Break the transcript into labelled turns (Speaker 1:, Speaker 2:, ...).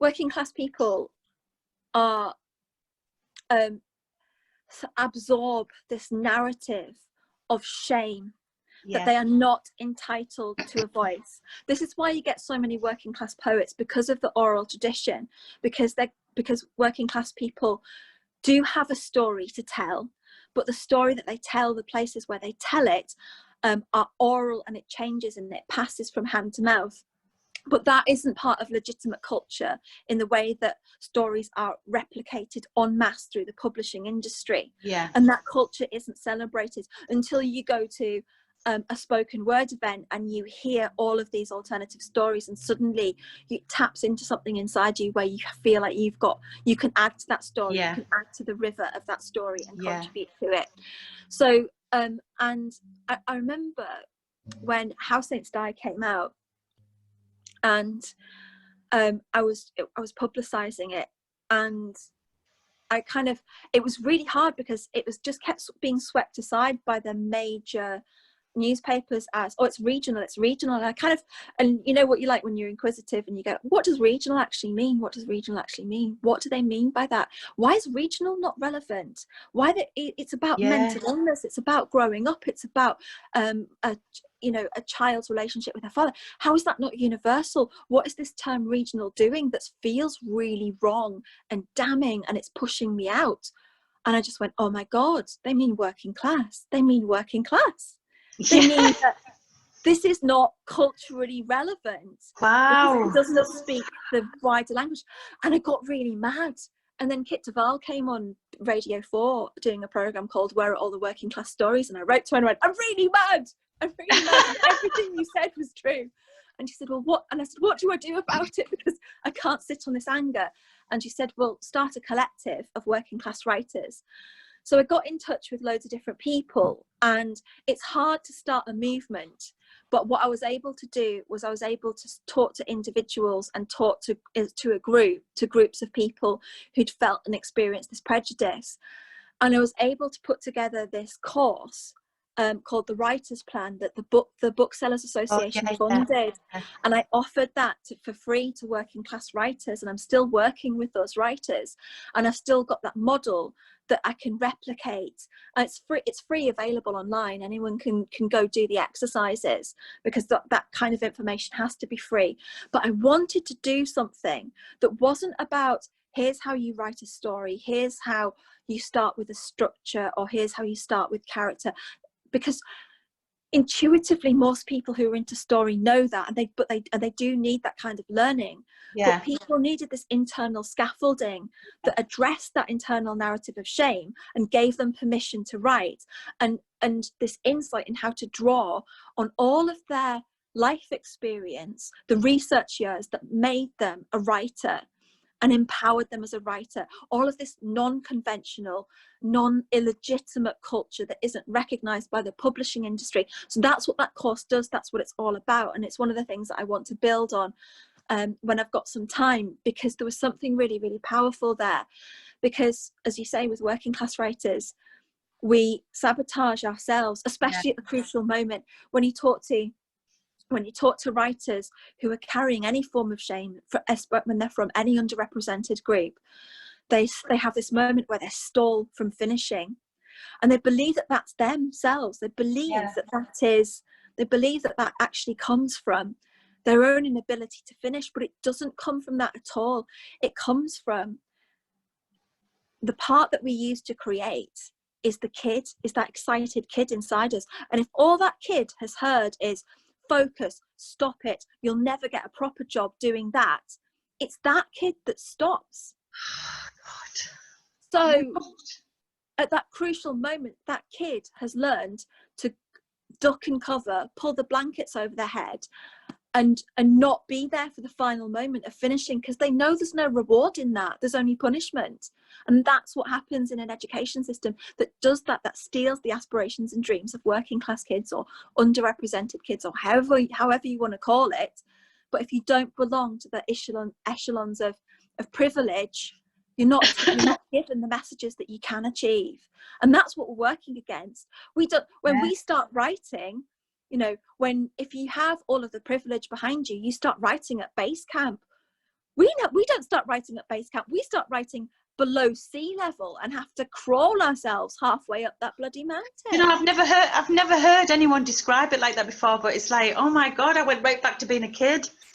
Speaker 1: working class people are absorb this narrative of shame, that they are not entitled to a voice. This is why you get so many working class poets, because of the oral tradition, because working class people do have a story to tell, but the story that they tell, the places where they tell it, are oral, and it changes and it passes from hand to mouth. But that isn't part of legitimate culture in the way that stories are replicated en masse through the publishing industry.
Speaker 2: Yeah.
Speaker 1: And that culture isn't celebrated until you go to a spoken word event and you hear all of these alternative stories, and suddenly it taps into something inside you where you feel like you can add to that story, you can add to the river of that story and contribute to it. So and I remember when How Saints Die came out, and I was publicizing it, and it was really hard because it was just kept being swept aside by the major newspapers as, oh, it's regional, and and you know what you like when you're inquisitive and you go, what does regional actually mean? What do they mean by that? Why is regional not relevant? It's about mental illness, it's about growing up, it's about a child's relationship with their father. How is that not universal? What is this term regional doing that feels really wrong and damning, and it's pushing me out? And I just went, oh my God, they mean working class. They mean that this is not culturally relevant.
Speaker 2: Wow.
Speaker 1: It doesn't speak the wider language. And I got really mad. And then Kit Duvall came on Radio 4 doing a programme called Where Are All the Working Class Stories? And I wrote to her and went, I'm really mad. Everything you said was true. And she said, well, what? And I said, what do I do about it? Because I can't sit on this anger. And she said, well, start a collective of working class writers. So I got in touch with loads of different people, and it's hard to start a movement. But what I was able to do was I was able to talk to individuals and talk to groups of people who'd felt and experienced this prejudice. And I was able to put together this course called the Writers' Plan that the Booksellers Association funded. And I offered that for free to working class writers, and I'm still working with those writers, and I've still got that model that I can replicate. And it's free, available online. Anyone can go do the exercises, because that kind of information has to be free. But I wanted to do something that wasn't about, here's how you write a story, here's how you start with a structure, or here's how you start with character. Because intuitively most people who are into story know that, and they do need that kind of learning. But people needed this internal scaffolding that addressed that internal narrative of shame and gave them permission to write, and this insight in how to draw on all of their life experience, the research years that made them a writer and empowered them as a writer, all of this non-conventional, non-illegitimate culture that isn't recognized by the publishing industry. So that's what that course does. That's what it's all about. And it's one of the things that I want to build on when I've got some time, because there was something really, really powerful there. Because, as you say, with working class writers, we sabotage ourselves, especially at the crucial moment. When you talk to writers who are carrying any form of shame, when they're from any underrepresented group, they have this moment where they're stalled from finishing, and they believe that that's themselves. They believe that actually comes from their own inability to finish, but it doesn't come from that at all. It comes from the part that we use to create is the kid, is that excited kid inside us. And if all that kid has heard is, focus, stop it, you'll never get a proper job doing that, it's that kid that stops. So at that crucial moment, that kid has learned to duck and cover, pull the blankets over their head, and not be there for the final moment of finishing, because they know there's no reward in that, there's only punishment. And that's what happens in an education system that does that steals the aspirations and dreams of working class kids or underrepresented kids, or however you want to call it. But if you don't belong to the echelons of privilege, you're not given the messages that you can achieve. And that's what we're working against. We start writing, if you have all of the privilege behind you, you start writing at base camp. We don't start writing at base camp. We start writing below sea level and have to crawl ourselves halfway up that bloody mountain.
Speaker 2: You know, I've never heard anyone describe it like that before, but it's like, oh my God, I went right back to being a kid.